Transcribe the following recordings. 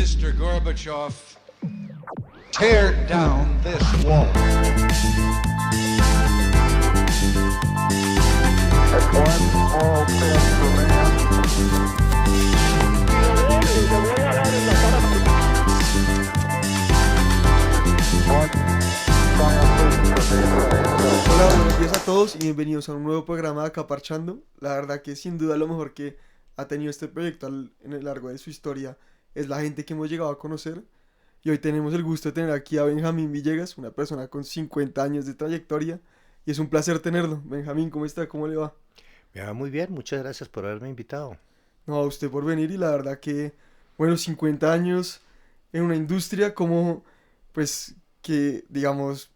Mr. Gorbachev, tear down this wall. Hola, buenos días a todos y bienvenidos a un nuevo programa de Acaparchando. La verdad que sin duda lo mejor que ha tenido este proyecto en el largo de su historia es la gente que hemos llegado a conocer. Y hoy tenemos el gusto de tener aquí a Benjamín Villegas, una persona con 50 años de trayectoria. Y es un placer tenerlo. Benjamín, ¿cómo está? ¿Cómo le va? Me va muy bien, muchas gracias por haberme invitado. No, a usted por venir y la verdad que, bueno, 50 años en una industria como, pues, que, digamos,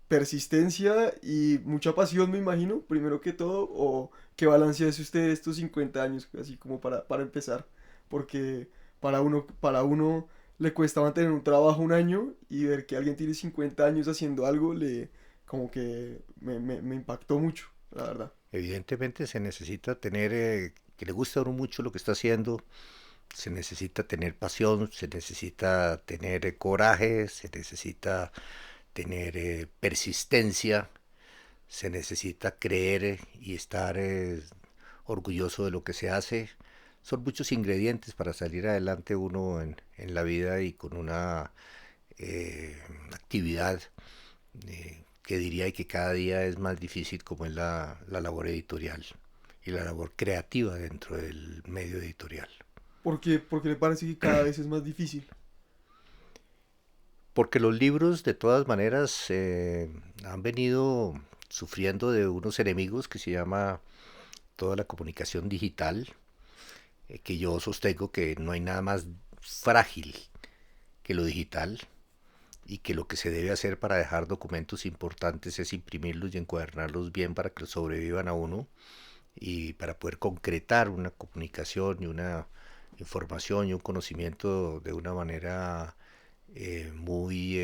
persistencia y mucha pasión, me imagino, primero que todo, o qué balance hace usted estos 50 años, así como para empezar, porque para uno le cuesta mantener un trabajo un año y ver que alguien tiene 50 años haciendo algo, como que me impactó mucho, la verdad. Evidentemente se necesita tener, que le guste a uno mucho lo que está haciendo, se necesita tener pasión, se necesita tener coraje, se necesita tener persistencia, se necesita creer y estar orgulloso de lo que se hace. Son muchos ingredientes para salir adelante uno en la vida y con una actividad que diría y que cada día es más difícil, como es la labor editorial y la labor creativa dentro del medio editorial. Porque le parece que cada vez es más difícil. Porque los libros de todas maneras han venido sufriendo de unos enemigos que se llama toda la comunicación digital, que yo sostengo que no hay nada más frágil que lo digital y que lo que se debe hacer para dejar documentos importantes es imprimirlos y encuadernarlos bien para que sobrevivan a uno y para poder concretar una comunicación y una información y un conocimiento de una manera muy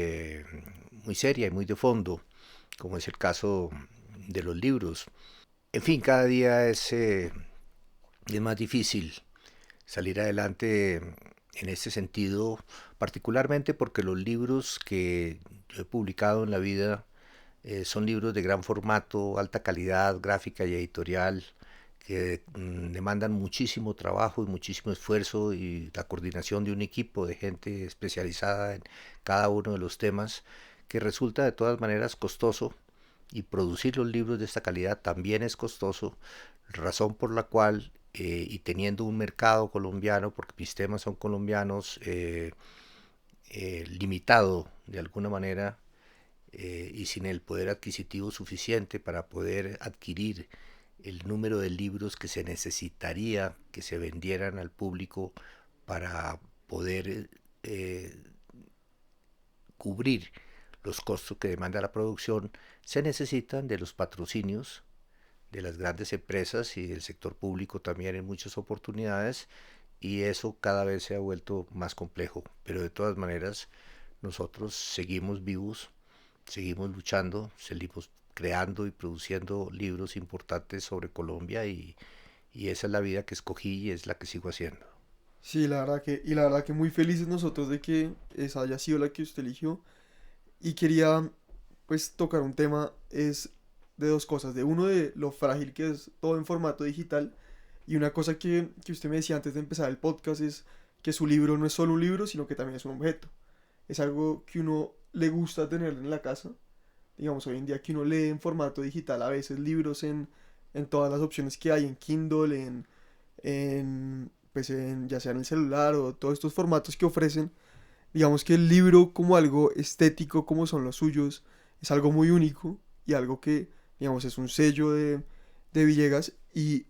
seria y muy de fondo, como es el caso de los libros. En fin, cada día es más difícil salir adelante en este sentido, particularmente porque los libros que yo he publicado en la vida son libros de gran formato, alta calidad gráfica y editorial, que demandan muchísimo trabajo y muchísimo esfuerzo y la coordinación de un equipo de gente especializada en cada uno de los temas, que resulta de todas maneras costoso, y producir los libros de esta calidad también es costoso, razón por la cual y teniendo un mercado colombiano, porque mis temas son colombianos, limitado de alguna manera, y sin el poder adquisitivo suficiente para poder adquirir el número de libros que se necesitaría que se vendieran al público para poder cubrir los costos que demanda la producción, se necesitan de los patrocinios de las grandes empresas y del sector público también en muchas oportunidades, y eso cada vez se ha vuelto más complejo, pero de todas maneras nosotros seguimos vivos, seguimos luchando, seguimos creando y produciendo libros importantes sobre Colombia, y esa es la vida que escogí y es la que sigo haciendo. Sí, la verdad que muy felices nosotros de que esa haya sido la que usted eligió. Y quería pues tocar un tema es de dos cosas, de uno de lo frágil que es todo en formato digital y una cosa que usted me decía antes de empezar el podcast es que su libro no es solo un libro, sino que también es un objeto. Es algo que uno le gusta tener en la casa. Digamos, hoy en día que uno lee en formato digital a veces libros en todas las opciones que hay, en Kindle, pues ya sea en el celular o todos estos formatos que ofrecen. Digamos que el libro como algo estético como son los suyos es algo muy único y algo que, digamos, es un sello de Villegas y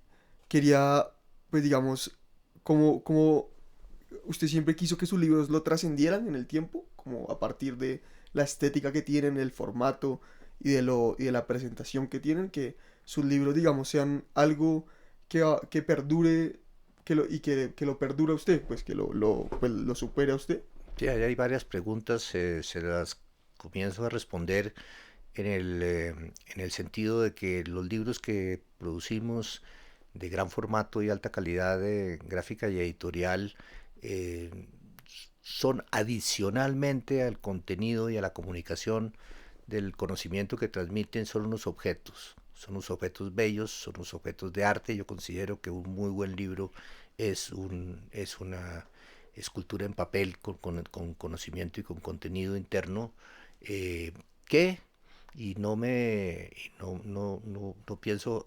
quería, pues digamos, como usted siempre quiso que sus libros lo trascendieran en el tiempo, como a partir de la estética que tienen, el formato y de la presentación que tienen, que sus libros, digamos, sean algo que perdure que lo perdure a usted, pues que pues, lo supere a usted. Sí, ahí hay varias preguntas, se las comienzo a responder en el sentido de que los libros que producimos de gran formato y alta calidad gráfica y editorial eh, son adicionalmente al contenido y a la comunicación del conocimiento que transmiten, son unos objetos. Son unos objetos bellos, son unos objetos de arte. Yo considero que un muy buen libro es una escultura en papel con conocimiento y con contenido interno que, y no pienso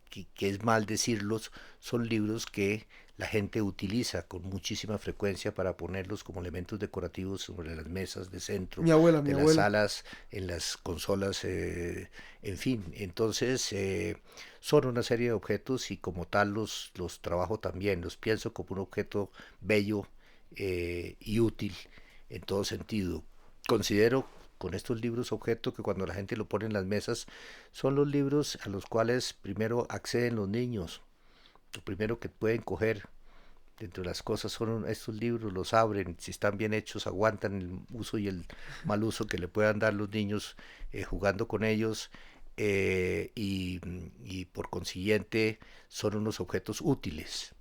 que es mal decirlos, son libros que la gente utiliza con muchísima frecuencia para ponerlos como elementos decorativos sobre las mesas de centro, Mi de las abuela. salas, en las consolas, en fin. Entonces, son una serie de objetos y como tal los trabajo también, los pienso como un objeto bello y útil en todo sentido. Considero con estos libros objeto que cuando la gente lo pone en las mesas son los libros a los cuales primero acceden los niños. Lo primero que pueden coger dentro de las cosas son estos libros, los abren, si están bien hechos aguantan el uso y el mal uso que le puedan dar los niños jugando con ellos, y por consiguiente son unos objetos útiles.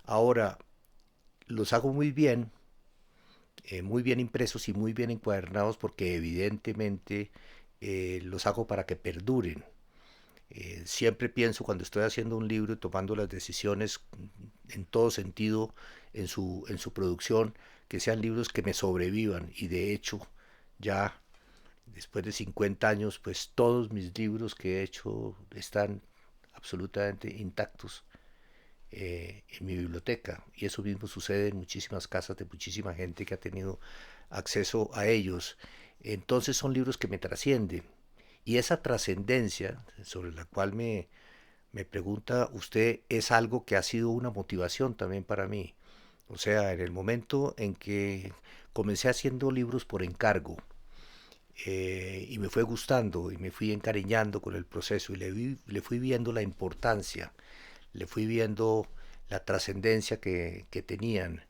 Ahora, los hago muy bien impresos y muy bien encuadernados porque evidentemente los hago para que perduren. Siempre pienso cuando estoy haciendo un libro y tomando las decisiones en todo sentido en su producción, que sean libros que me sobrevivan y de hecho ya después de 50 años pues todos mis libros que he hecho están absolutamente intactos en mi biblioteca y eso mismo sucede en muchísimas casas de muchísima gente que ha tenido acceso a ellos. Entonces son libros que me trascienden y esa trascendencia sobre la cual me pregunta usted es algo que ha sido una motivación también para mí. O sea, en el momento en que comencé haciendo libros por encargo y me fue gustando y me fui encariñando con el proceso y le fui viendo la importancia, le fui viendo la trascendencia que tenían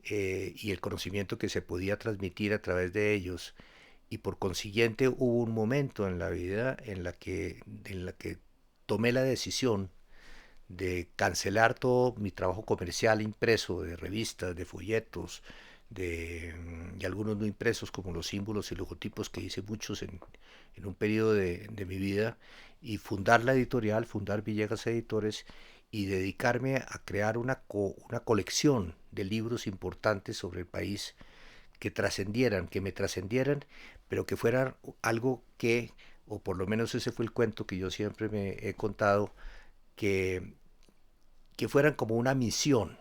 y el conocimiento que se podía transmitir a través de ellos. Y por consiguiente hubo un momento en la vida en la que tomé la decisión de cancelar todo mi trabajo comercial impreso, de revistas, de folletos, y algunos no impresos como los símbolos y logotipos que hice muchos en un periodo de mi vida, y fundar la editorial, fundar Villegas Editores y dedicarme a crear una colección de libros importantes sobre el país que trascendieran, que me trascendieran, pero que fueran algo que, o por lo menos ese fue el cuento que yo siempre me he contado, que, que fueran como una misión.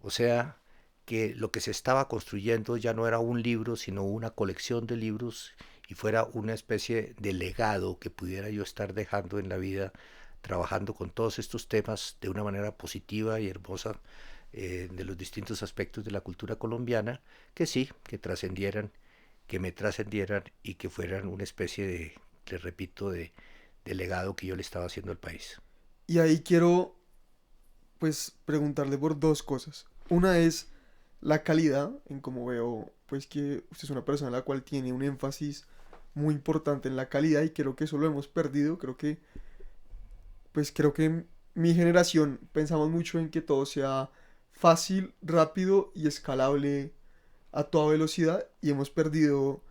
O sea, que lo que se estaba construyendo ya no era un libro, sino una colección de libros y fuera una especie de legado que pudiera yo estar dejando en la vida, trabajando con todos estos temas de una manera positiva y hermosa, de los distintos aspectos de la cultura colombiana, que sí, que trascendieran, que me trascendieran y que fueran una especie de, les repito, de legado que yo le estaba haciendo al país. Y ahí quiero, pues, preguntarle por dos cosas. Una es la calidad, en cómo veo, pues, que usted es una persona la cual tiene un énfasis muy importante en la calidad y creo que eso lo hemos perdido. Creo que mi generación pensamos mucho en que todo sea fácil, rápido y escalable a toda velocidad y hemos perdido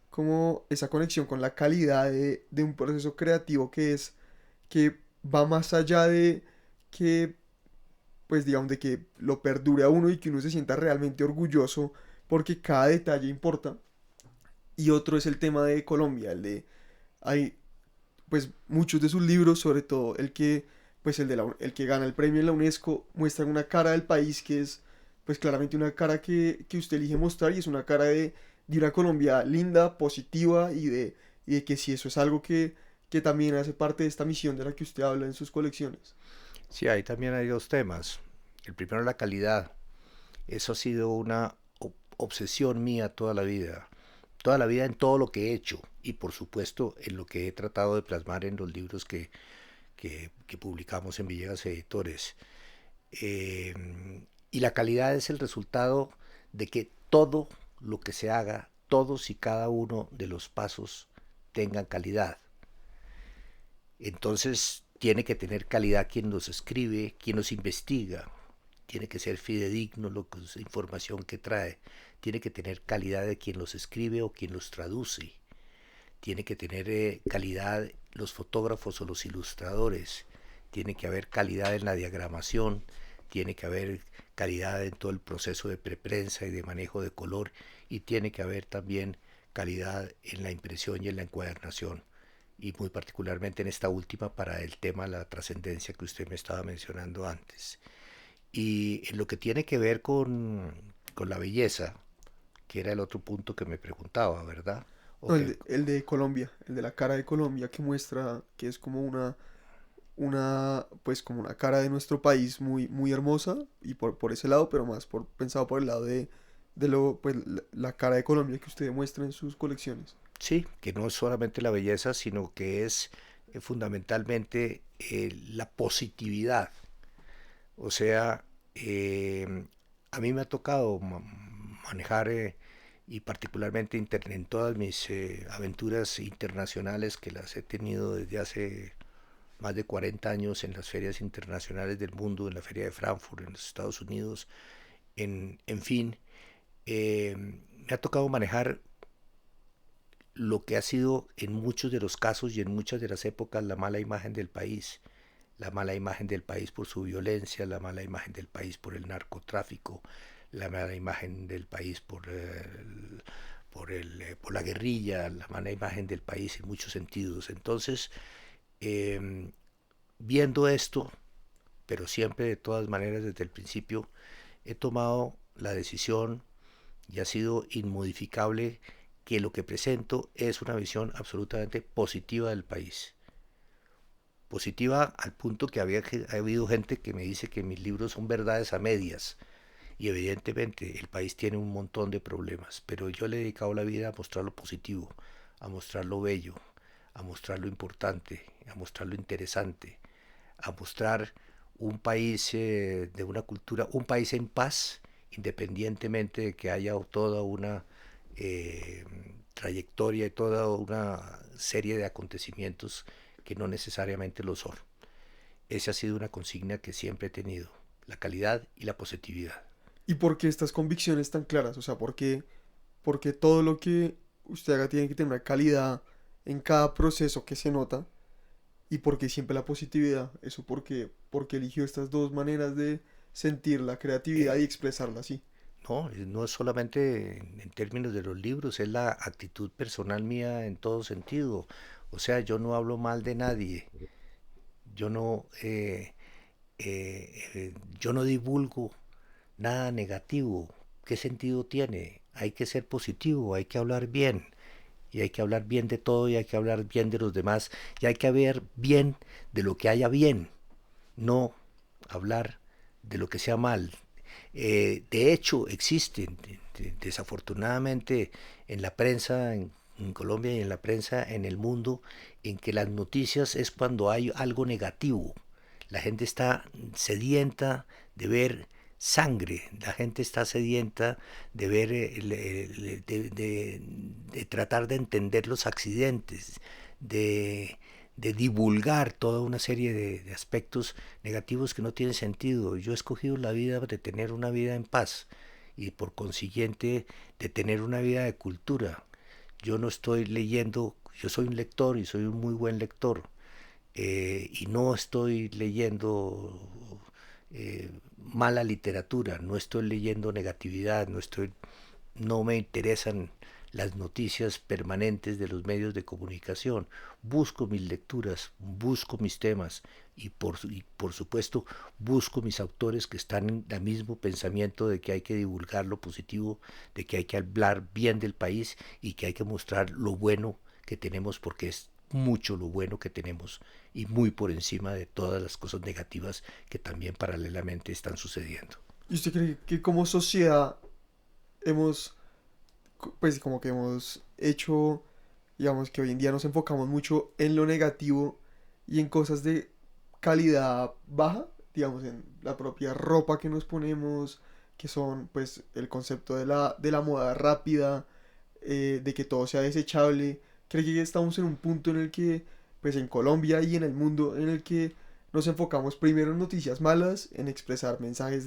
como esa conexión con la calidad de un proceso creativo que va más allá de que, pues digamos, de que lo perdure a uno y que uno se sienta realmente orgulloso porque cada detalle importa. Y otro es el tema de Colombia, hay pues muchos de sus libros, sobre todo pues el que gana el premio en la UNESCO, muestran una cara del país que es pues claramente una cara que usted elige mostrar y es una cara de una Colombia linda, positiva y de que si eso es algo que también hace parte de esta misión de la que usted habla en sus colecciones. Sí, ahí también hay dos temas. El primero, la calidad. Eso ha sido una obsesión mía toda la vida en todo lo que he hecho y por supuesto en lo que he tratado de plasmar en los libros que publicamos en Villegas Editores. Eh, y la calidad es el resultado de que todo lo que se haga, todos y cada uno de los pasos tengan calidad. Entonces tiene que tener calidad quien los escribe, quien los investiga, tiene que ser fidedigno la información que trae, tiene que tener calidad de quien los escribe o quien los traduce, tiene que tener calidad los fotógrafos o los ilustradores, tiene que haber calidad en la diagramación, tiene que haber calidad en todo el proceso de preprensa y de manejo de color, y tiene que haber también calidad en la impresión y en la encuadernación, y muy particularmente en esta última para el tema, la trascendencia que usted me estaba mencionando antes. Y en lo que tiene que ver con la belleza, que era el otro punto que me preguntaba, ¿verdad? O No, que, el de Colombia, el de la cara de Colombia que muestra que es como pues como una cara de nuestro país muy, muy hermosa y por ese lado, pero más pensado por el lado pues la cara de Colombia que usted muestra en sus colecciones. sí, que no es solamente la belleza, sino que es fundamentalmente la positividad. O sea, a mí me ha tocado manejar y particularmente en todas mis aventuras internacionales que las he tenido desde hace más de 40 años en las ferias internacionales del mundo, en la feria de Frankfurt, en los Estados Unidos, en fin, me ha tocado manejar lo que ha sido en muchos de los casos y en muchas de las épocas la mala imagen del país. La mala imagen del país por su violencia, la mala imagen del país por el narcotráfico, la mala imagen del país por la guerrilla, la mala imagen del país en muchos sentidos. Entonces, eh, viendo esto, pero siempre de todas maneras desde el principio, he tomado la decisión y ha sido inmodificable que lo que presento es una visión absolutamente positiva del país. Positiva al punto que ha habido gente que me dice que mis libros son verdades a medias. Y evidentemente el país tiene un montón de problemas, pero yo le he dedicado la vida a mostrar lo positivo, a mostrar lo bello, a mostrar lo importante, a mostrar lo interesante, a mostrar un país de una cultura, un país en paz, independientemente de que haya toda una eh, trayectoria y toda una serie de acontecimientos que no necesariamente lo son. Esa ha sido una consigna que siempre he tenido, la calidad y la positividad. ¿Y por qué estas convicciones tan claras? O sea, porque todo lo que usted haga tiene que tener una calidad en cada proceso que se nota y porque siempre la positividad. Eso porque eligió estas dos maneras de sentir la creatividad y Eh, expresarla así. no, no es solamente en términos de los libros, es la actitud personal mía en todo sentido. O sea, yo no hablo mal de nadie, yo no, yo no divulgo nada negativo. ¿Qué sentido tiene? Hay que ser positivo, hay que hablar bien. Y hay que hablar bien de todo y hay que hablar bien de los demás. Y hay que hablar bien de lo que haya bien. No hablar de lo que sea mal. De hecho, existen, desafortunadamente, en la prensa en Colombia y en la prensa en el mundo, en que las noticias es cuando hay algo negativo. La gente está sedienta de ver sangre, la gente está sedienta de ver, de tratar de entender los accidentes, de divulgar toda una serie de aspectos negativos que no tienen sentido. Yo he escogido la vida de tener una vida en paz y por consiguiente de tener una vida de cultura. Yo no estoy leyendo, yo soy un lector y soy un muy buen lector, y no estoy leyendo mala literatura, no estoy leyendo negatividad, no me interesan las noticias permanentes de los medios de comunicación. Busco mis lecturas, busco mis temas y por supuesto busco mis autores que están en el mismo pensamiento de que hay que divulgar lo positivo, de que hay que hablar bien del país y que hay que mostrar lo bueno que tenemos porque es mucho lo bueno que tenemos y muy por encima de todas las cosas negativas que también paralelamente están sucediendo. ¿Y usted cree que como sociedad hemos, pues como que hemos hecho, digamos que hoy en día nos enfocamos mucho en lo negativo y en cosas de calidad baja, digamos en la propia ropa que nos ponemos, que son pues el concepto de la moda rápida, de que todo sea desechable? ¿Cree que ya estamos en un punto en el que, pues en Colombia y en el mundo, en el que nos enfocamos primero en noticias malas, en expresar mensajes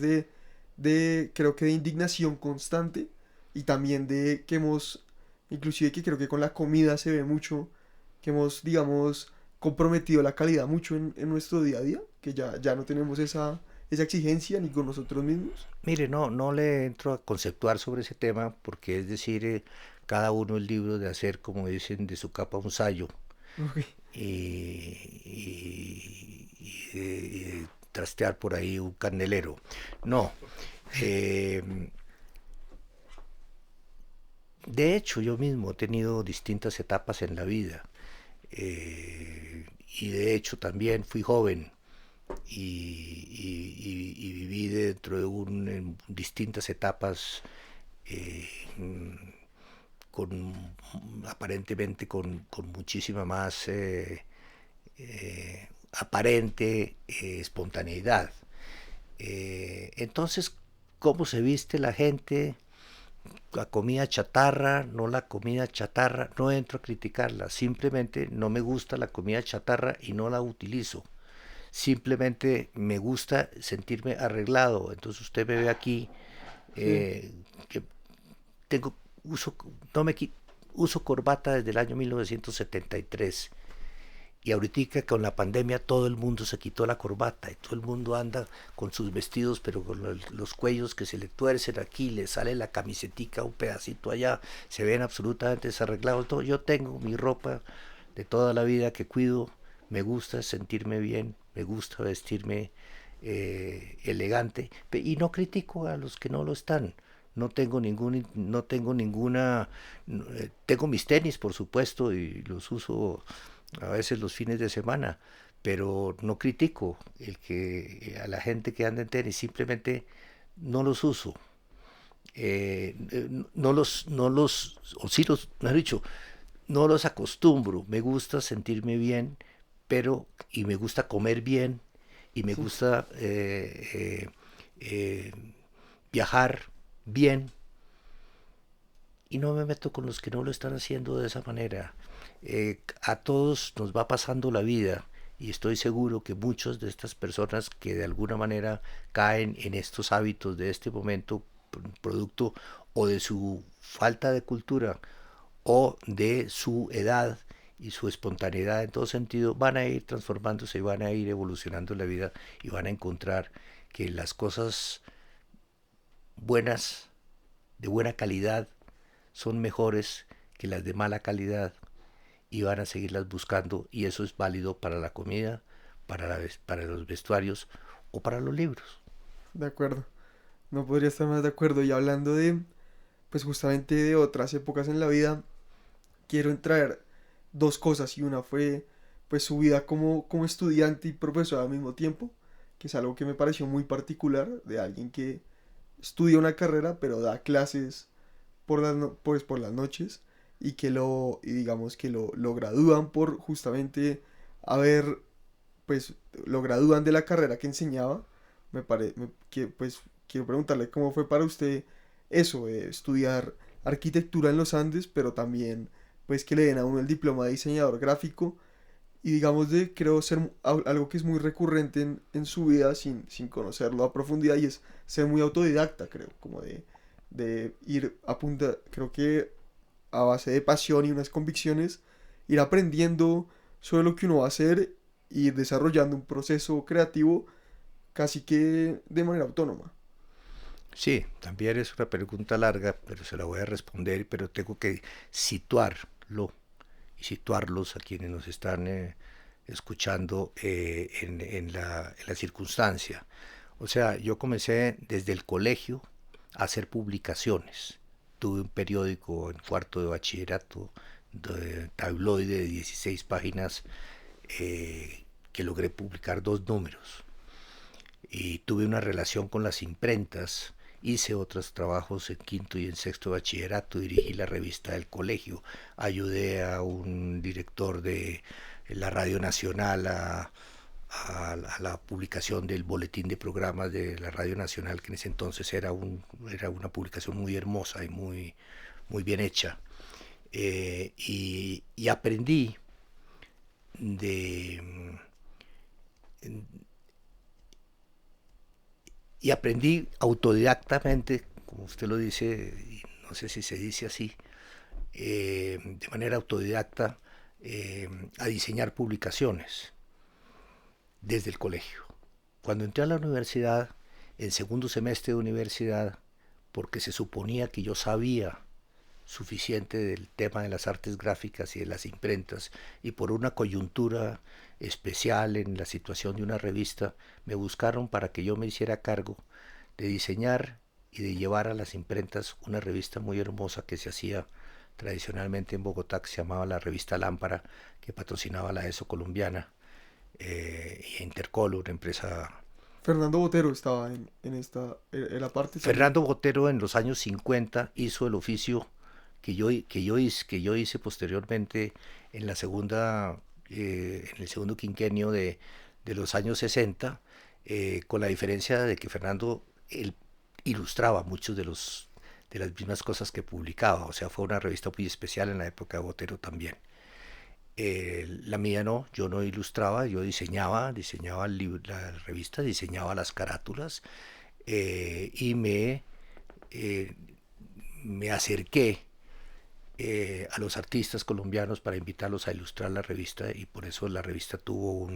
creo que de indignación constante y también de que hemos, inclusive que creo que con la comida se ve mucho, que hemos, digamos, comprometido la calidad mucho en nuestro día a día, que ya no tenemos esa exigencia ni con nosotros mismos. Mire, no le entro a conceptuar sobre ese tema porque es decir, cada uno es libre de hacer, como dicen, de su capa un sayo Ok. y de trastear por ahí un candelero. No. eh, de hecho, yo mismo he tenido distintas etapas en la vida y de hecho también fui joven y viví dentro de en distintas etapas eh, con aparentemente con muchísima más aparente espontaneidad. Entonces, ¿cómo se viste la gente? La comida chatarra, no la comida chatarra, no entro a criticarla, simplemente no me gusta la comida chatarra y no la utilizo. Simplemente me gusta sentirme arreglado. Entonces usted me ve aquí Sí, eh, que tengo uso no me uso corbata desde el año 1973 y ahorita con la pandemia todo el mundo se quitó la corbata y todo el mundo anda con sus vestidos pero con los cuellos que se le tuercen aquí, le sale la camisetica un pedacito allá, se ven absolutamente desarreglados. Todo. Yo tengo mi ropa de toda la vida que cuido, me gusta sentirme bien, me gusta vestirme elegante y no critico a los que no lo están. No tengo ninguna, tengo mis tenis por supuesto y los uso a veces los fines de semana, pero no critico a la gente que anda en tenis, simplemente no los uso. O sí los, mejor dicho, no los acostumbro. Me gusta sentirme bien, y me gusta comer bien, y me sí. gusta eh, viajar bien, y no me meto con los que no lo están haciendo de esa manera. A todos nos va pasando la vida y estoy seguro que muchas de estas personas que de alguna manera caen en estos hábitos de este momento, producto o de su falta de cultura o de su edad y su espontaneidad en todo sentido, van a ir transformándose y van a ir evolucionando en la vida y van a encontrar que las cosas buenas, de buena calidad, son mejores que las de mala calidad y van a seguirlas buscando y eso es válido para la comida, para los vestuarios o para los libros. De acuerdo. No podría estar más de acuerdo. Y hablando pues justamente de otras épocas en la vida, quiero entrar dos cosas y una fue pues su vida como estudiante y profesor al mismo tiempo, que es algo que me pareció muy particular de alguien que estudia una carrera pero da clases pues, por las noches y y digamos que lo gradúan por justamente haber pues lo gradúan de la carrera que enseñaba. Que pues quiero preguntarle cómo fue para usted eso, estudiar arquitectura en los Andes, pero también pues que le den a uno el diploma de diseñador gráfico y digamos de creo ser algo que es muy recurrente en su vida sin conocerlo a profundidad y es ser muy autodidacta, creo, como de ir a punta, creo que a base de pasión y unas convicciones, ir aprendiendo sobre lo que uno va a hacer y ir desarrollando un proceso creativo casi que de manera autónoma. Sí, también es una pregunta larga, pero se la voy a responder, pero tengo que situarlo y situarlos a quienes nos están escuchando en la circunstancia. O sea, yo comencé desde el colegio a hacer publicaciones. Tuve un periódico en cuarto de bachillerato, de tabloide de 16 páginas, que logré publicar 2 números. Y tuve una relación con las imprentas, hice otros trabajos en quinto y en sexto de bachillerato, dirigí la revista del colegio, ayudé a un director de la Radio Nacional a la publicación del boletín de programas de la Radio Nacional, que en ese entonces era una publicación muy hermosa y muy bien hecha. Y aprendí de y aprendí autodidactamente, como usted lo dice, y no sé si se dice así, de manera autodidacta, a diseñar publicaciones desde el colegio. Cuando entré a la universidad, en segundo semestre de universidad, porque se suponía que yo sabía suficiente del tema de las artes gráficas y de las imprentas, y por una coyuntura especial en la situación de una revista, me buscaron para que yo me hiciera cargo de diseñar y de llevar a las imprentas una revista muy hermosa que se hacía tradicionalmente en Bogotá, que se llamaba la revista Lámpara, que patrocinaba la ESO colombiana, y Intercol, una empresa. Fernando Botero estaba en esta, era parte también. Fernando Botero en los años 50 hizo el oficio que yo hice posteriormente en la segunda, en el segundo quinquenio de los años 60, con la diferencia de que Fernando él ilustraba muchos de las mismas cosas que publicaba, o sea, fue una revista muy especial en la época de Botero también. La mía no, yo no ilustraba, yo diseñaba la revista, diseñaba las carátulas, y eh, me acerqué a los artistas colombianos para invitarlos a ilustrar la revista, y por eso la revista tuvo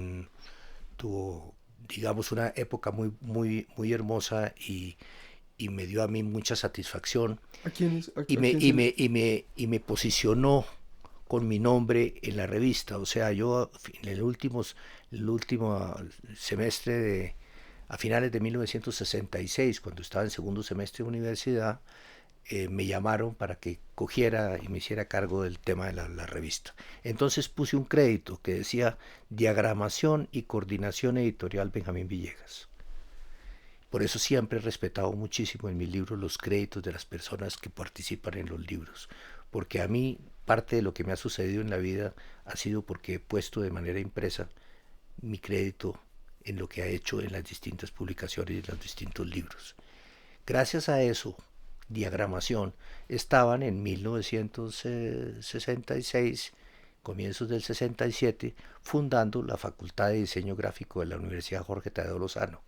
digamos una época muy hermosa, y me dio a mí mucha satisfacción, ¿A quiénes? ¿A y me, quién y se le... me, y me, y me posicionó con mi nombre en la revista. O sea, yo en el último semestre a finales de 1966, cuando estaba en segundo semestre de universidad, me llamaron para que cogiera y me hiciera cargo del tema de la revista. Entonces puse un crédito que decía Diagramación y Coordinación Editorial Benjamín Villegas. Por eso siempre he respetado muchísimo en mis libros los créditos de las personas que participan en los libros, porque a mí parte de lo que me ha sucedido en la vida ha sido porque he puesto de manera impresa mi crédito en lo que ha hecho en las distintas publicaciones y en los distintos libros. Gracias a eso, Diagramación, estaban en 1966, comienzos del 67, fundando la Facultad de Diseño Gráfico de la Universidad Jorge Tadeo Lozano.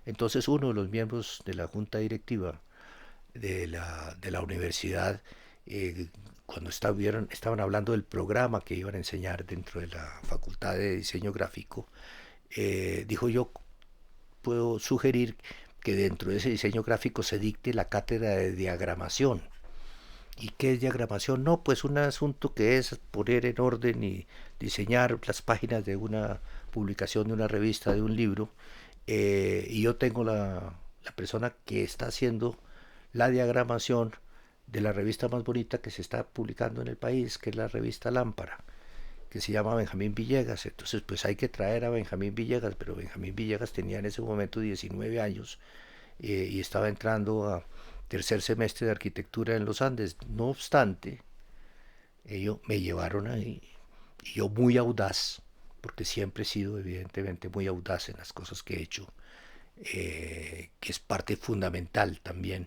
Entonces uno de los miembros de la junta directiva de la universidad, cuando estaban hablando del programa que iban a enseñar dentro de la Facultad de Diseño Gráfico, dijo: yo puedo sugerir que dentro de ese diseño gráfico se dicte la cátedra de diagramación. ¿Y qué es diagramación? No, pues un asunto que es poner en orden y diseñar las páginas de una publicación, de una revista, de un libro. Y yo tengo la persona que está haciendo la diagramación de la revista más bonita que se está publicando en el país, que es la revista Lámpara, que se llama Benjamín Villegas. Entonces pues hay que traer a Benjamín Villegas, pero Benjamín Villegas tenía en ese momento 19 años, y estaba entrando a tercer semestre de arquitectura en los Andes. No obstante, ellos me llevaron ahí, y yo muy audaz, porque siempre he sido evidentemente muy audaz en las cosas que he hecho, que es parte fundamental también,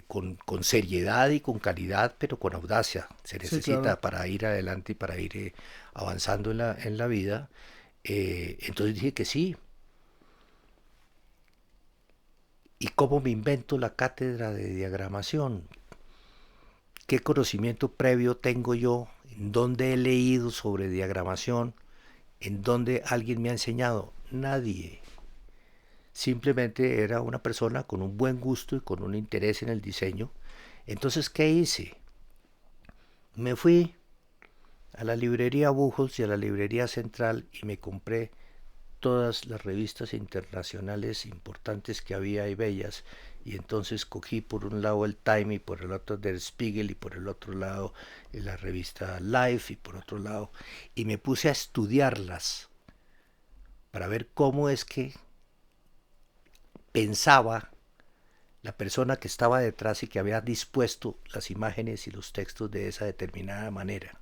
con seriedad y con calidad, pero con audacia. Se Sí, claro. necesita para ir adelante y para ir avanzando en la vida. Entonces dije que sí. ¿Y cómo me invento la cátedra de diagramación? ¿Qué conocimiento previo tengo yo? ¿En dónde he leído sobre diagramación? ¿En dónde alguien me ha enseñado? Nadie. Simplemente era una persona con un buen gusto y con un interés en el diseño. Entonces, ¿qué hice? Me fui a la librería Buchholz y a la librería Central y me compré todas las revistas internacionales importantes que había y bellas, y entonces cogí por un lado el Time y por el otro Der Spiegel y por el otro lado la revista Life y por otro lado, y me puse a estudiarlas para ver cómo es que pensaba la persona que estaba detrás y que había dispuesto las imágenes y los textos de esa determinada manera.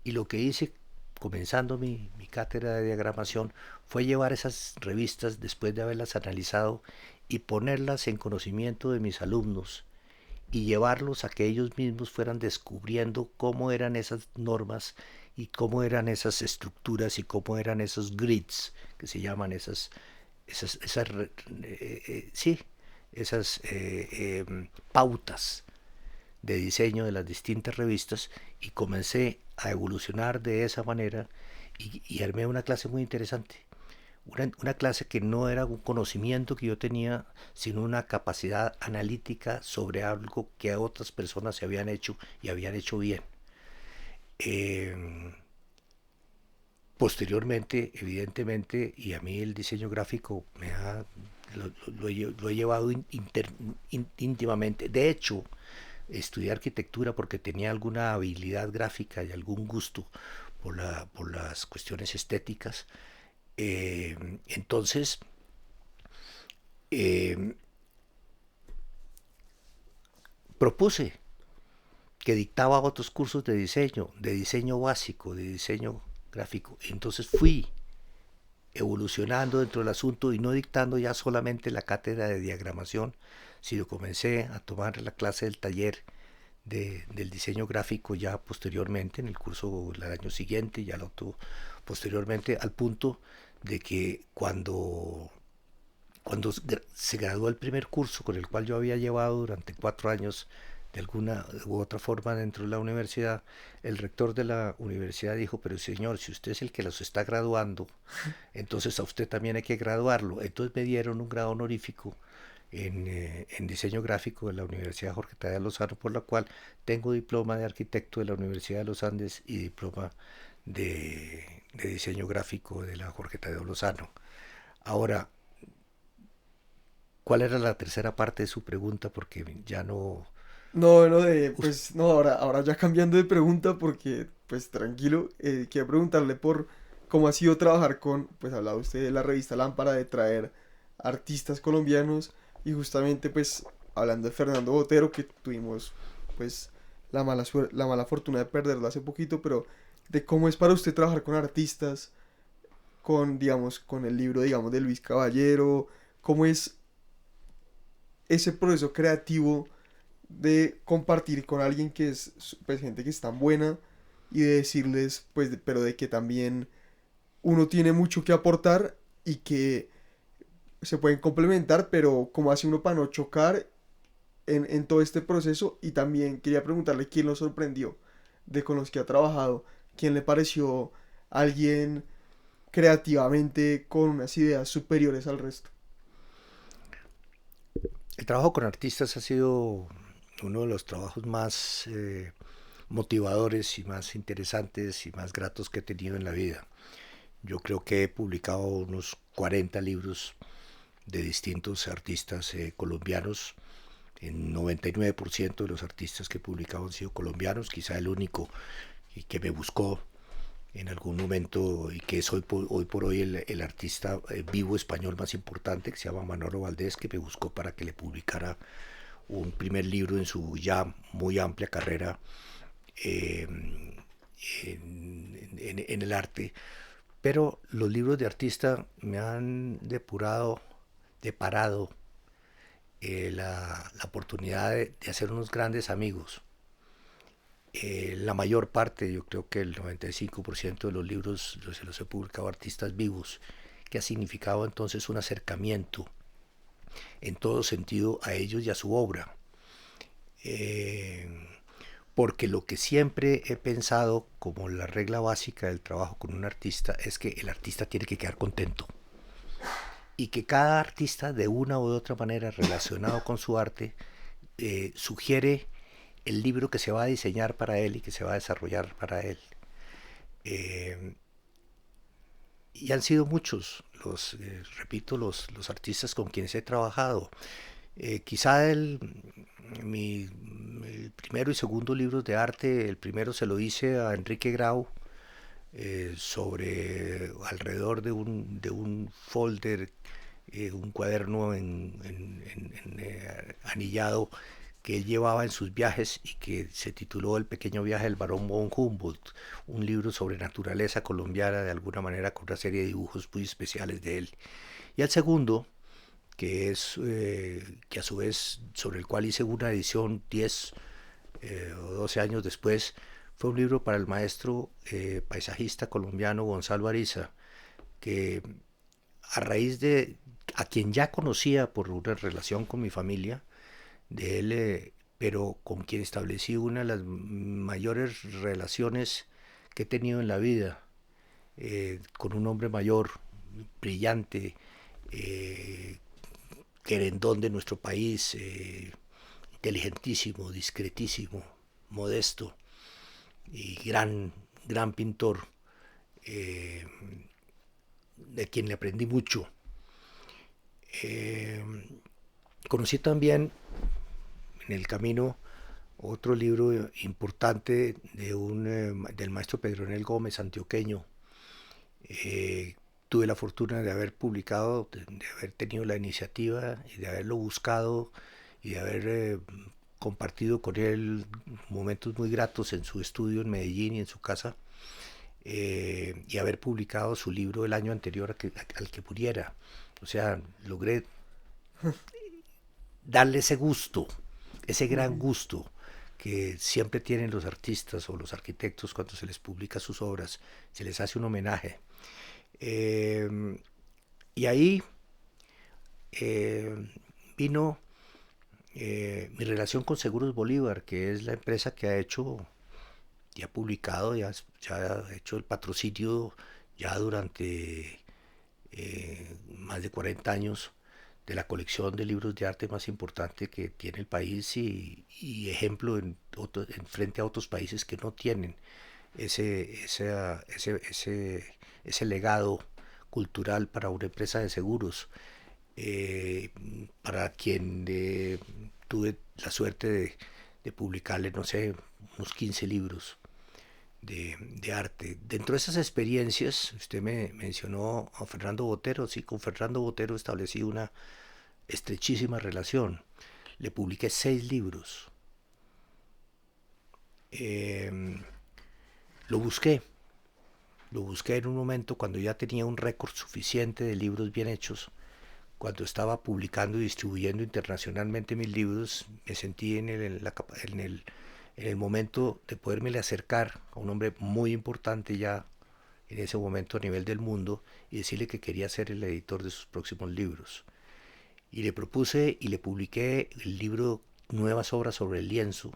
Y lo que hice, comenzando mi cátedra de diagramación, fue llevar esas revistas, después de haberlas analizado, y ponerlas en conocimiento de mis alumnos, y llevarlos a que ellos mismos fueran descubriendo cómo eran esas normas y cómo eran esas estructuras y cómo eran esos grids que se llaman sí, esas pautas de diseño de las distintas revistas, y comencé a evolucionar de esa manera y armé una clase muy interesante. Una clase que no era un conocimiento que yo tenía, sino una capacidad analítica sobre algo que otras personas se habían hecho y habían hecho bien. Eh, Posteriormente, evidentemente, y a mí el diseño gráfico lo he llevado íntimamente. De hecho, estudié arquitectura porque tenía alguna habilidad gráfica y algún gusto por las cuestiones estéticas. Entonces, eh, propuse que dictaba otros cursos de diseño básico, de diseño gráfico. Entonces fui evolucionando dentro del asunto y no dictando ya solamente la cátedra de diagramación, sino comencé a tomar la clase del taller del diseño gráfico ya posteriormente, en el curso del año siguiente, ya lo tuvo posteriormente, al punto de que cuando se graduó el primer curso con el cual yo había llevado durante 4 años de alguna u otra forma dentro de la universidad, el rector de la universidad dijo: pero señor, si usted es el que los está graduando, entonces a usted también hay que graduarlo. Entonces me dieron un grado honorífico en diseño gráfico de la Universidad Jorge Tadeo Lozano, por la cual tengo diploma de arquitecto de la Universidad de los Andes y diploma de diseño gráfico de la Jorge Tadeo Lozano. Ahora, ¿cuál era la tercera parte de su pregunta? Porque ya no... No, no, pues no, ahora ya cambiando de pregunta porque, pues tranquilo, quiero preguntarle por cómo ha sido trabajar con, pues hablaba usted de la revista Lámpara, de traer artistas colombianos y justamente pues hablando de Fernando Botero, que tuvimos pues la mala fortuna de perderlo hace poquito, pero de cómo es para usted trabajar con artistas, con, digamos, con el libro, digamos, de Luis Caballero, cómo es ese proceso creativo de compartir con alguien que es pues gente que es tan buena y de decirles pues pero de que también uno tiene mucho que aportar y que se pueden complementar, pero cómo hace uno para no chocar en todo este proceso. Y también quería preguntarle quién lo sorprendió de con los que ha trabajado, quién le pareció alguien creativamente con unas ideas superiores al resto. El trabajo con artistas ha sido uno de los trabajos más motivadores y más interesantes y más gratos que he tenido en la vida. Yo creo que he publicado unos 40 libros de distintos artistas colombianos. El 99% de los artistas que he publicado han sido colombianos, quizá el único y que me buscó en algún momento y que es hoy por hoy el artista vivo español más importante, que se llama Manolo Valdés, que me buscó para que le publicara un primer libro en su ya muy amplia carrera eh, en el arte. Pero los libros de artista me han deparado la oportunidad de hacer unos grandes amigos. La mayor parte, yo creo que el 95% de los libros se los he publicado a artistas vivos, que ha significado entonces un acercamiento en todo sentido a ellos y a su obra. Eh, Porque lo que siempre he pensado como la regla básica del trabajo con un artista es que el artista tiene que quedar contento y que cada artista de una u otra manera relacionado con su arte sugiere el libro que se va a diseñar para él y que se va a desarrollar para él. Eh, y han sido muchos repito, los artistas con quienes he trabajado. Quizá mi primero y segundo libros de arte, el primero se lo hice a Enrique Grau, sobre alrededor de un folder, un cuaderno anillado que él llevaba en sus viajes y que se tituló El pequeño viaje del barón von Humboldt, un libro sobre naturaleza colombiana de alguna manera con una serie de dibujos muy especiales de él. Y el segundo, que es que a su vez sobre el cual hice una edición 10 o 12 años después, fue un libro para el maestro paisajista colombiano Gonzalo Ariza, que a raíz de a quien ya conocía por una relación con mi familia, de él, pero con quien establecí una de las mayores relaciones que he tenido en la vida, con un hombre mayor, brillante, querendón de nuestro país, inteligentísimo, discretísimo, modesto y gran pintor, de quien le aprendí mucho. Conocí también en el camino otro libro importante del maestro Pedronel Gómez, antioqueño. Tuve la fortuna de haber publicado, de haber tenido la iniciativa y de haberlo buscado y de haber compartido con él momentos muy gratos en su estudio en Medellín y en su casa, y haber publicado su libro el año anterior al que muriera. O sea, logré darle ese gusto, ese gran gusto que siempre tienen los artistas o los arquitectos cuando se les publica sus obras, se les hace un homenaje. Y ahí vino mi relación con Seguros Bolívar, que es la empresa que ha hecho y ha publicado, ya ha hecho el patrocinio ya durante más de 40 años de la colección de libros de arte más importante que tiene el país y ejemplo en frente a otros países que no tienen ese legado cultural para una empresa de seguros, para quien tuve la suerte de publicarle, no sé, unos 15 libros de arte. Dentro de esas experiencias, usted me mencionó a Fernando Botero. Sí, con Fernando Botero establecí una estrechísima relación. Le publiqué 6 libros. Lo busqué en un momento cuando ya tenía un récord suficiente de libros bien hechos. Cuando estaba publicando y distribuyendo internacionalmente mis libros, me sentí en el momento de podérmele acercar a un hombre muy importante ya en ese momento a nivel del mundo y decirle que quería ser el editor de sus próximos libros. Y le propuse y le publiqué el libro Nuevas obras sobre el lienzo,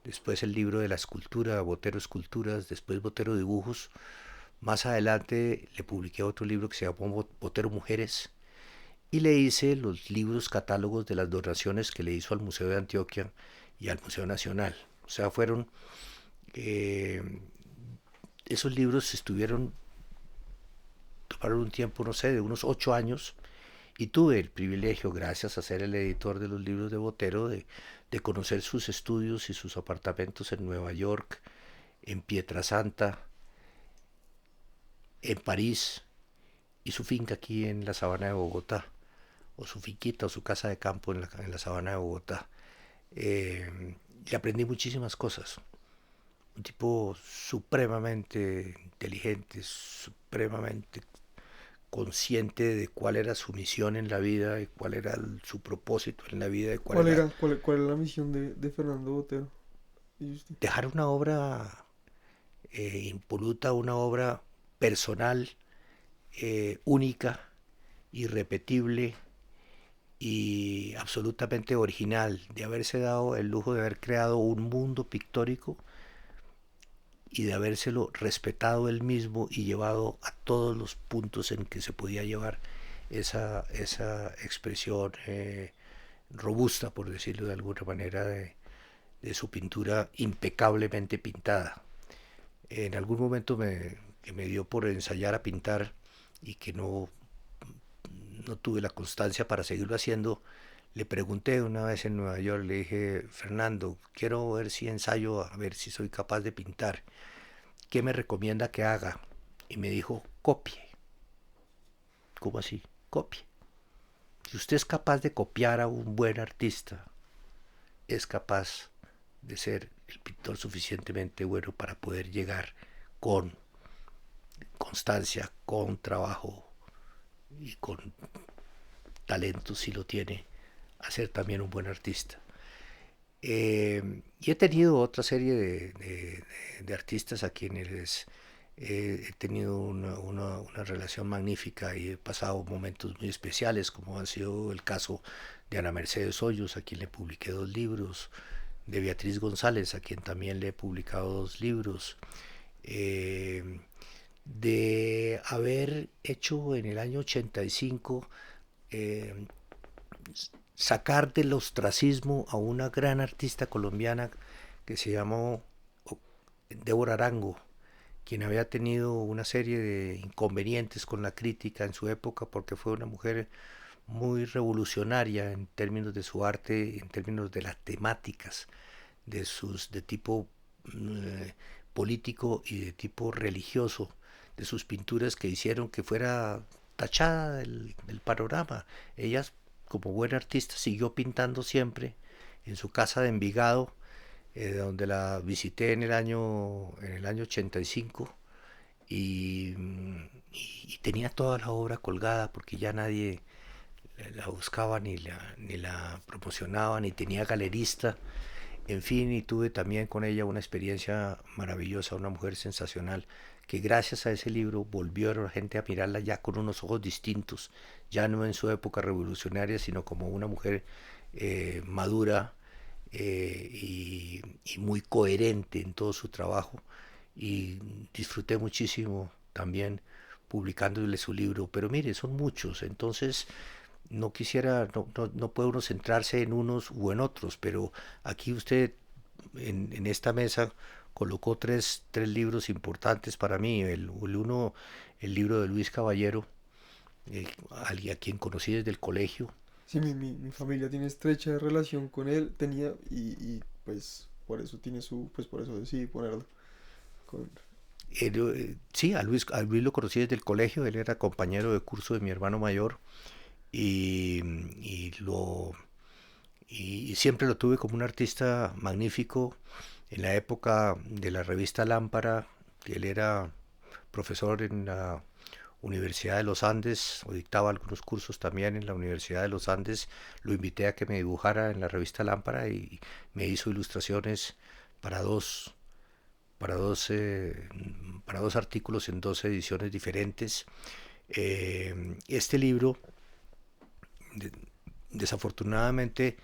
después el libro de la escultura, Botero Esculturas, después Botero Dibujos. Más adelante le publiqué otro libro que se llamó Botero Mujeres y le hice los libros catálogos de las donaciones que le hizo al Museo de Antioquia y al Museo Nacional. O sea, fueron esos libros tomaron un tiempo, no sé, de unos 8 años, y tuve el privilegio, gracias a ser el editor de los libros de Botero, de conocer sus estudios y sus apartamentos en Nueva York, en Pietrasanta, en París, y su finca aquí en la sabana de Bogotá, o su finquita o su casa de campo en la sabana de Bogotá. Le aprendí muchísimas cosas. Un tipo supremamente inteligente, supremamente consciente de cuál era su misión en la vida, de cuál era su propósito en la vida, de ¿Cuál era, cuál era la misión de Fernando Botero? ¿Y usted? dejar una obra impoluta, una obra personal, única, irrepetible y absolutamente original, de haberse dado el lujo de haber creado un mundo pictórico y de habérselo respetado él mismo y llevado a todos los puntos en que se podía llevar esa expresión robusta, por decirlo de alguna manera, de su pintura impecablemente pintada. En algún momento que me dio por ensayar a pintar y que no tuve la constancia para seguirlo haciendo, le pregunté una vez en Nueva York, le dije: Fernando, quiero ver si ensayo, a ver si soy capaz de pintar. ¿Qué me recomienda que haga? Y me dijo: copie. ¿Cómo así? Copie. Si usted es capaz de copiar a un buen artista, es capaz de ser el pintor suficientemente bueno para poder llegar con constancia, con trabajo y con talento, si lo tiene, a ser también un buen artista. Y he tenido otra serie de artistas a quienes he tenido una relación magnífica y he pasado momentos muy especiales, como ha sido el caso de Ana Mercedes Hoyos, a quien le publiqué 2 libros, de Beatriz González, a quien también le he publicado 2 libros, eh, de haber hecho en el año 85 eh, sacar del ostracismo a una gran artista colombiana que se llamó Débora Arango, quien había tenido una serie de inconvenientes con la crítica en su época porque fue una mujer muy revolucionaria en términos de su arte, en términos de las temáticas, de tipo político y de tipo religioso, de sus pinturas que hicieron que fuera tachada del panorama. Ella, como buena artista, siguió pintando siempre en su casa de Envigado, donde la visité en el año 85 y, y tenía toda la obra colgada porque ya nadie la buscaba ni la promocionaba, ni tenía galerista. En fin, y tuve también con ella una experiencia maravillosa, una mujer sensacional, que gracias a ese libro volvió a la gente a mirarla ya con unos ojos distintos, ya no en su época revolucionaria, sino como una mujer madura, y muy coherente en todo su trabajo. Y disfruté muchísimo también publicándole su libro. Pero mire, son muchos, entonces no puede uno centrarse en unos u en otros, pero aquí usted en esta mesa colocó tres libros importantes para mí. El libro de Luis Caballero, a quien conocí desde el colegio. Sí, mi familia tiene estrecha relación con él, tenía, pues por eso tiene pues por eso decidí ponerlo. Con... Sí, a Luis lo conocí desde el colegio, él era compañero de curso de mi hermano mayor y, y lo y siempre lo tuve como un artista magnífico. En la época de la revista Lámpara, él era profesor en la Universidad de los Andes, o dictaba algunos cursos también en la Universidad de los Andes. Lo invité a que me dibujara en la revista Lámpara y me hizo ilustraciones para dos, para dos, eh, para 2 artículos en 2 ediciones diferentes. Este libro, de- desafortunadamente,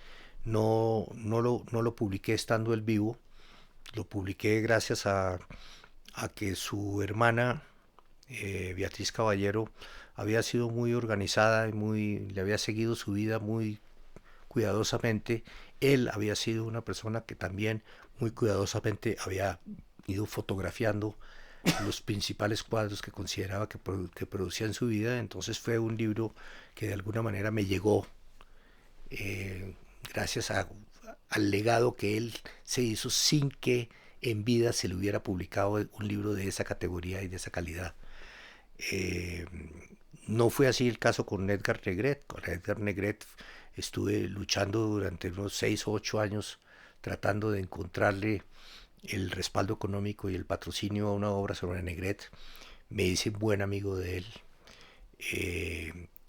no lo publiqué estando él vivo. Lo publiqué gracias a que su hermana, Beatriz Caballero, había sido muy organizada y le había seguido su vida muy cuidadosamente. Él había sido una persona que también muy cuidadosamente había ido fotografiando los principales cuadros que consideraba que producía en su vida. Entonces fue un libro que de alguna manera me llegó, eh, gracias al legado que él se hizo sin que en vida se le hubiera publicado un libro de esa categoría y de esa calidad. Eh, no fue así el caso con Edgar Negret. Con Edgar Negret estuve luchando durante unos 6 o 8 años tratando de encontrarle el respaldo económico y el patrocinio a una obra sobre Negret. Me hice buen amigo de él.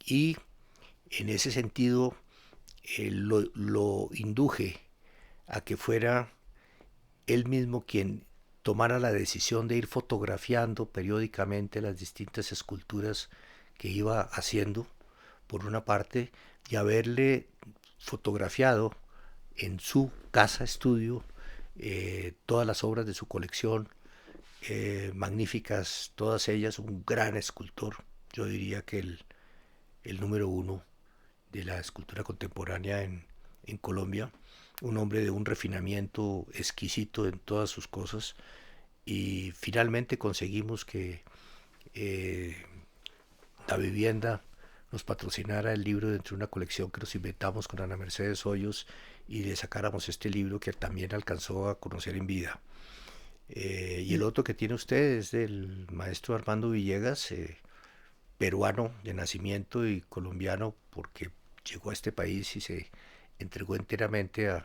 Y en ese sentido lo induje a que fuera él mismo quien tomara la decisión de ir fotografiando periódicamente las distintas esculturas que iba haciendo, por una parte, y haberle fotografiado en su casa estudio todas las obras de su colección, magníficas, todas ellas. Un gran escultor, yo diría que el número uno de la escultura contemporánea en Colombia, un hombre de un refinamiento exquisito en todas sus cosas. Y finalmente conseguimos que eh, la vivienda nos patrocinara el libro dentro de una colección que nos inventamos con Ana Mercedes Hoyos, y le sacáramos este libro que también alcanzó a conocer en vida. Y el Y, otro que tiene usted es del maestro Armando Villegas, peruano de nacimiento y colombiano porque llegó a este país y se entregó enteramente a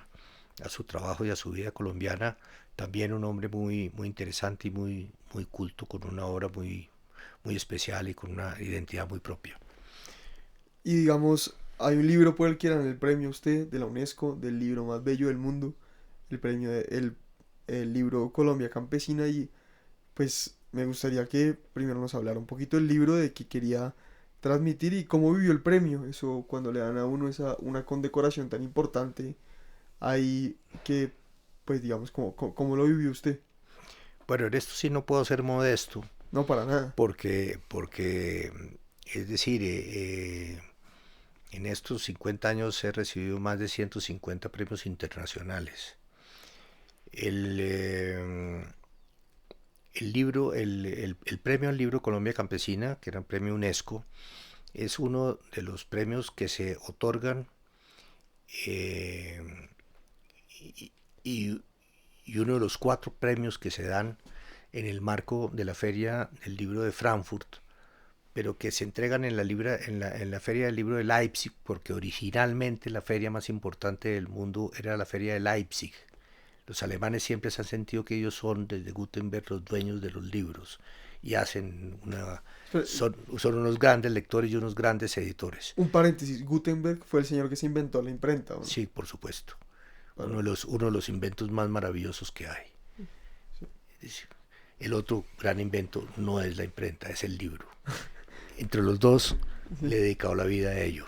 su trabajo y a su vida colombiana. También un hombre muy, muy interesante y muy culto, con una obra muy especial y con una identidad muy propia. y digamos, hay un libro por el que dan el premio a usted de la UNESCO, del libro más bello del mundo. el premio, el libro Colombia Campesina, y pues me gustaría que primero nos hablara un poquito del libro, de qué quería transmitir y cómo vivió el premio. Eso, cuando le dan a uno una condecoración tan importante, ahí que, pues digamos, cómo lo vivió usted. Bueno, en esto sí no puedo ser modesto, No, para nada. porque es decir, en estos 50 años he recibido más de 150 premios internacionales. El, eh, el libro, el premio al libro Colombia Campesina, que era un premio UNESCO, es uno de los premios que se otorgan eh, y, y- y uno de los 4 premios que se dan en el marco de la Feria del Libro de Frankfurt, pero que se entregan en la Feria del Libro de Leipzig, porque originalmente la feria más importante del mundo era la Feria de Leipzig. Los alemanes siempre se han sentido que ellos son, desde Gutenberg, los dueños de los libros y hacen Pero, son unos grandes lectores y unos grandes editores. un paréntesis, Gutenberg fue el señor que se inventó la imprenta, ¿o no? Sí, por supuesto. Para- Uno de los inventos más maravillosos que hay. sí. El otro gran invento no es la imprenta, es el libro. Entre los dos le he dedicado la vida a ello.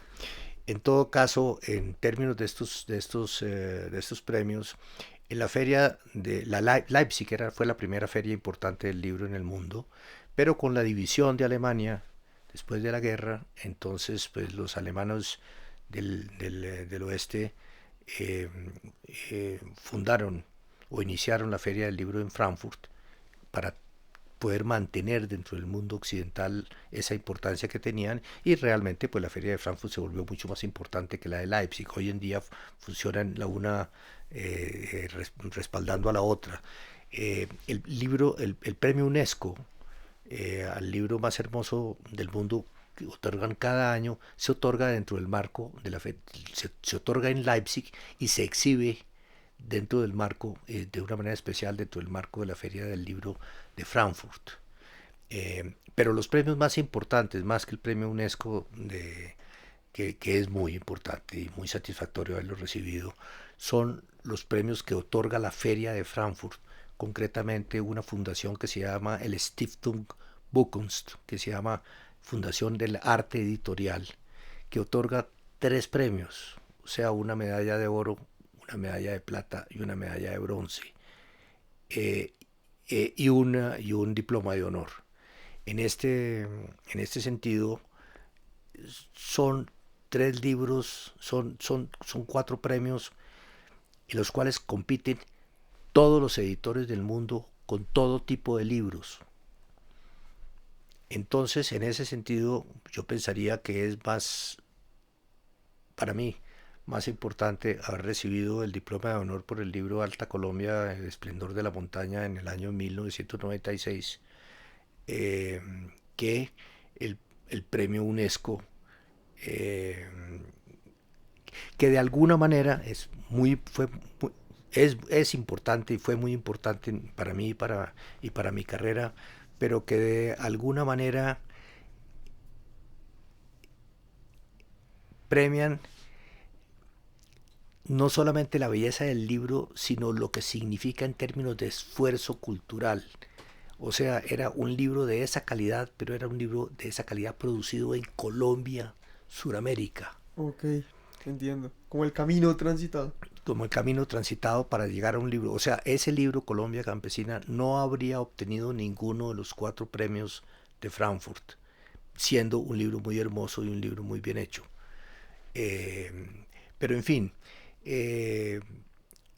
En todo caso, en términos de estos premios, en la feria de Leipzig fue la primera feria importante del libro en el mundo, pero con la división de Alemania después de la guerra, entonces pues los alemanes del oeste eh, fundaron o iniciaron la feria del libro en Frankfurt para poder mantener dentro del mundo occidental esa importancia que tenían, y realmente pues la feria de Frankfurt se volvió mucho más importante que la de Leipzig. Hoy en día funcionan la una respaldando a la otra. El premio UNESCO al libro más hermoso del mundo que otorgan cada año, se otorga dentro del marco de la feria, se otorga en Leipzig y se exhibe dentro del marco, de una manera especial, dentro del marco de la Feria del Libro de Frankfurt. Pero los premios más importantes, más que el premio UNESCO, que es muy importante y muy satisfactorio haberlo recibido, son los premios que otorga la Feria de Frankfurt, concretamente una fundación que se llama el Stiftung Buchkunst, que se llama Fundación del Arte Editorial, que otorga 3 premios, o sea, una medalla de oro, una medalla de plata y una medalla de bronce, eh, y un diploma de honor. En este sentido, son 3 libros, son 4 premios en los cuales compiten todos los editores del mundo con todo tipo de libros. Entonces, en ese sentido, yo pensaría que es más, para mí, más importante haber recibido el diploma de honor por el libro Alta Colombia, El esplendor de la montaña, en el año 1996, eh, que el premio UNESCO, eh, que de alguna manera es importante y fue muy importante para mí y para mi carrera, pero que de alguna manera premian no solamente la belleza del libro, sino lo que significa en términos de esfuerzo cultural. O sea, era un libro de esa calidad, pero era un libro de esa calidad producido en Colombia, Suramérica, Ok, entiendo. Como el camino transitado. como el camino transitado para llegar a un libro. O sea, ese libro, Colombia Campesina, no habría obtenido ninguno de los 4 premios de Frankfurt, siendo un libro muy hermoso y un libro muy bien hecho. Pero en fin, eh,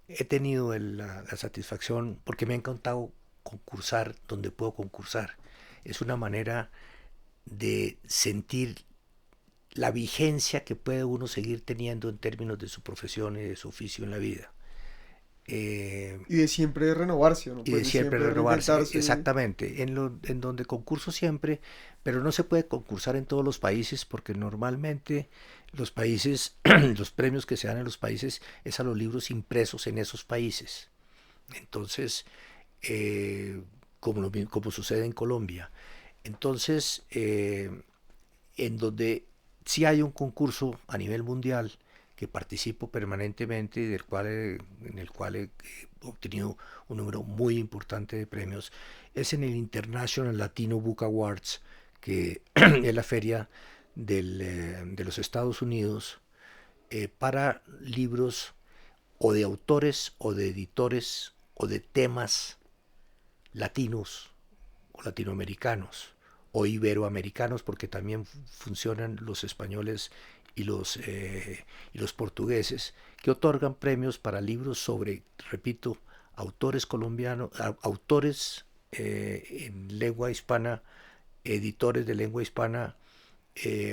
he tenido la satisfacción, porque me ha encantado concursar donde puedo concursar. Es una manera de sentir la vigencia que puede uno seguir teniendo en términos de su profesión y de su oficio en la vida. Eh, Y de siempre renovarse, ¿no? y Pues de de siempre siempre renovarse, reinventarse. exactamente, en donde concurso siempre, pero no se puede concursar en todos los países, porque normalmente los países, los premios que se dan en los países es a los libros impresos en esos países. Entonces, eh, como sucede en Colombia. Entonces, en donde sí hay un concurso a nivel mundial, que participo permanentemente y en el cual he obtenido un número muy importante de premios, es en el International Latino Book Awards, que es la feria de los Estados Unidos para libros o de autores o de editores o de temas latinos o latinoamericanos o iberoamericanos, porque también funcionan los españoles y los portugueses, que otorgan premios para libros sobre, repito, autores colombianos, autores en lengua hispana, editores de lengua hispana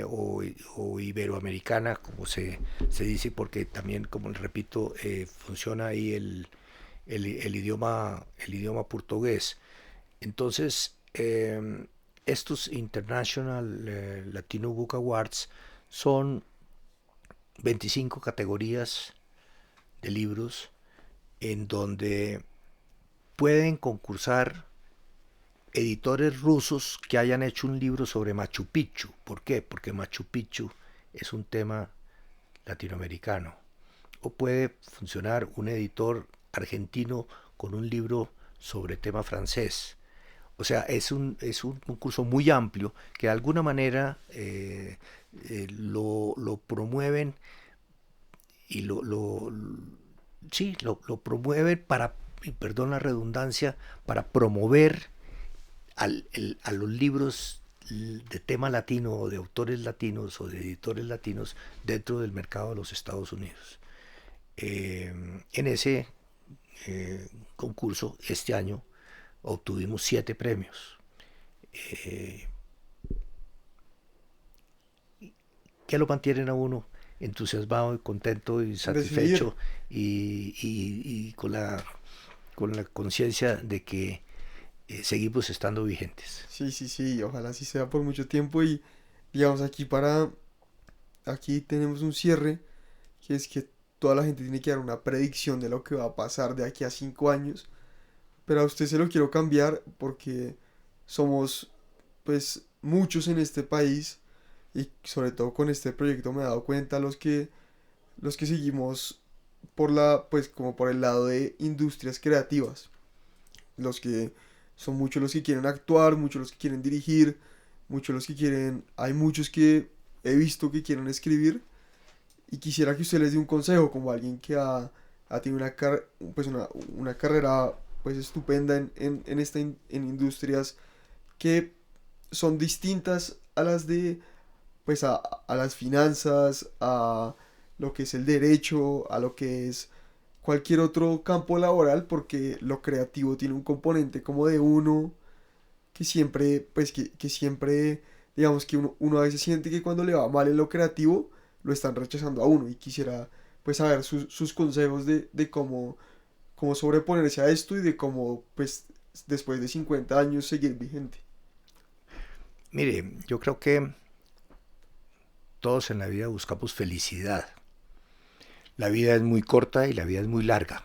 o iberoamericana, como se dice, porque también, como repito, funciona ahí el idioma portugués. Entonces, estos International Latino Book Awards son 25 categorías de libros en donde pueden concursar editores rusos que hayan hecho un libro sobre Machu Picchu. ¿Por qué? Porque Machu Picchu es un tema latinoamericano. O puede funcionar un editor argentino con un libro sobre tema francés. O sea, es un concurso muy amplio que de alguna manera lo promueven y lo promueven para, y perdón la redundancia, para promover a los libros de tema latino o de autores latinos o de editores latinos dentro del mercado de los Estados Unidos. En ese concurso este año obtuvimos 7 premios. Que lo mantienen a uno entusiasmado y contento y satisfecho y con la conciencia de que seguimos estando vigentes. Sí, ojalá así sea por mucho tiempo y digamos aquí tenemos un cierre, que es que toda la gente tiene que dar una predicción de lo que va a pasar de aquí a 5 años, pero a usted se lo quiero cambiar porque somos pues muchos en este país y sobre todo con este proyecto me he dado cuenta los que seguimos pues como por el lado de industrias creativas, los que son muchos los que quieren actuar, muchos los que quieren dirigir, hay muchos que he visto que quieren escribir y quisiera que usted les dé un consejo como alguien que ha tenido pues una carrera pues estupenda en industrias que son distintas a las de pues a las finanzas, a lo que es el derecho, a lo que es cualquier otro campo laboral, porque lo creativo tiene un componente como de uno que siempre, pues que siempre, digamos que uno a veces siente que cuando le va mal en lo creativo, lo están rechazando a uno y quisiera pues saber sus consejos de cómo sobreponerse a esto y de cómo pues después de 50 años seguir vigente. Mire, yo creo que todos en la vida buscamos felicidad. La vida es muy corta y la vida es muy larga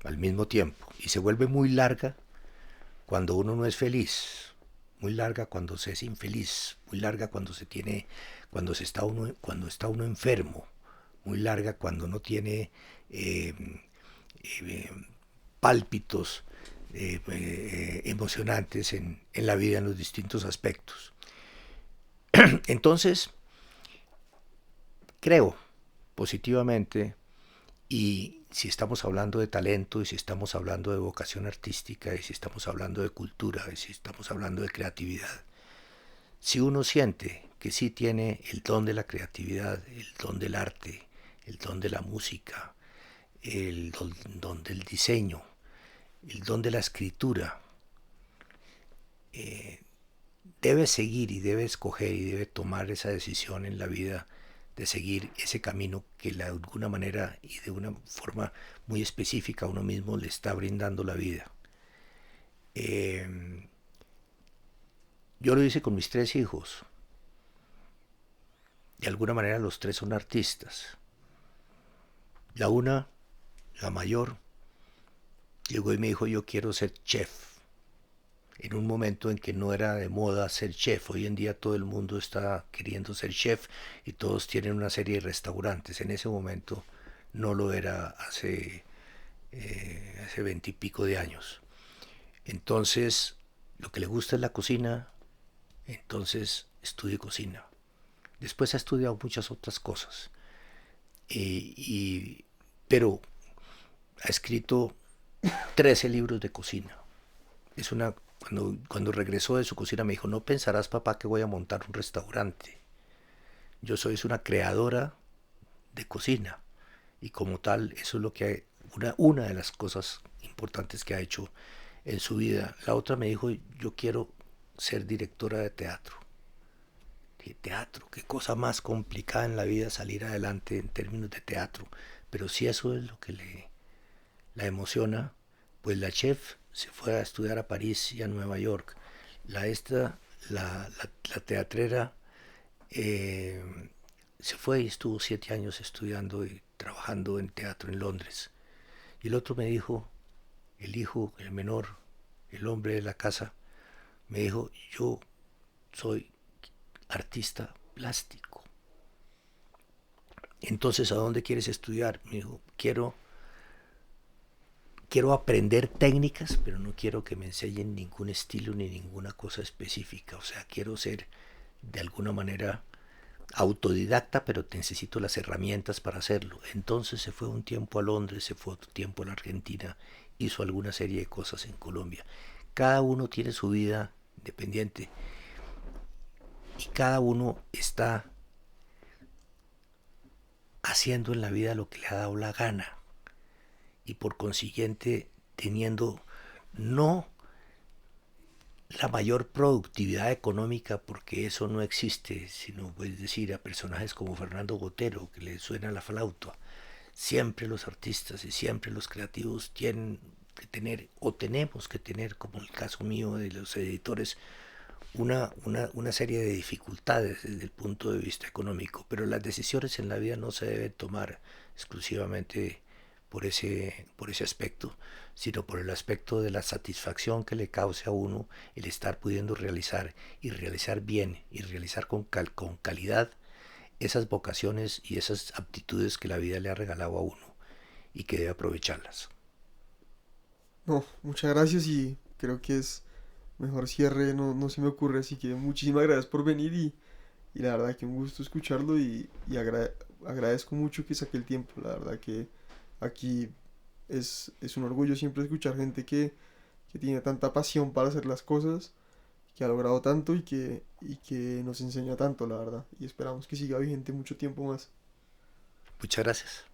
al mismo tiempo. Y se vuelve muy larga cuando uno no es feliz, muy larga cuando se es infeliz, muy larga cuando está uno enfermo, muy larga cuando no tiene pálpitos emocionantes en la vida en los distintos aspectos. Entonces, creo positivamente, y si estamos hablando de talento, y si estamos hablando de vocación artística, y si estamos hablando de cultura, y si estamos hablando de creatividad, si uno siente que sí tiene el don de la creatividad, el don del arte, el don de la música, el don del diseño, el don de la escritura, debe seguir y debe escoger y debe tomar esa decisión en la vida de seguir ese camino que de alguna manera y de una forma muy específica a uno mismo le está brindando la vida. Yo lo hice con mis 3 hijos. De alguna manera los 3 son artistas. La mayor, llegó y me dijo: yo quiero ser chef. en un momento en que no era de moda ser chef. Hoy en día todo el mundo está queriendo ser chef y todos tienen una serie de restaurantes. En ese momento no lo era hace 20 y pico de años. Entonces, lo que le gusta es la cocina, entonces estudie cocina. Después ha estudiado muchas otras cosas, pero ha escrito 13 libros de cocina. Cuando regresó de su cocina me dijo, no pensarás, papá, que voy a montar un restaurante. Yo soy una creadora de cocina y como tal eso es lo que una de las cosas importantes que ha hecho en su vida. La otra me dijo, yo quiero ser directora de teatro. Dije, teatro, qué cosa más complicada en la vida salir adelante en términos de teatro. Pero si eso es lo que la emociona, pues la chef se fue a estudiar a París y a Nueva York. La teatrera eh, se fue y estuvo 7 años estudiando y trabajando en teatro en Londres. Y el otro me dijo, el hijo, el menor, el hombre de la casa, me dijo, yo soy artista plástico. Entonces, ¿a dónde quieres estudiar? Me dijo, quiero aprender técnicas, pero no quiero que me enseñen ningún estilo ni ninguna cosa específica. O sea, quiero ser de alguna manera autodidacta, pero necesito las herramientas para hacerlo. Entonces se fue un tiempo a Londres, se fue otro tiempo a la Argentina, hizo alguna serie de cosas en Colombia. Cada uno tiene su vida independiente y cada uno está haciendo en la vida lo que le ha dado la gana y por consiguiente teniendo no la mayor productividad económica, porque eso no existe, sino puedes decir a personajes como Fernando Botero, que le suena la flauta. Siempre los artistas y siempre los creativos tienen que tener, o tenemos que tener, como el caso mío de los editores, una serie de dificultades desde el punto de vista económico, pero las decisiones en la vida no se deben tomar exclusivamente por ese aspecto, sino por el aspecto de la satisfacción que le cause a uno el estar pudiendo realizar y realizar bien y realizar con calidad esas vocaciones y esas aptitudes que la vida le ha regalado a uno y que debe aprovecharlas. No, muchas gracias y creo que es mejor cierre, no se me ocurre, así que muchísimas gracias por venir y la verdad que un gusto escucharlo y agradezco mucho que saque el tiempo, la verdad que aquí es un orgullo siempre escuchar gente que tiene tanta pasión para hacer las cosas, que ha logrado tanto y que nos enseña tanto, la verdad, y esperamos que siga vigente mucho tiempo más. Muchas gracias.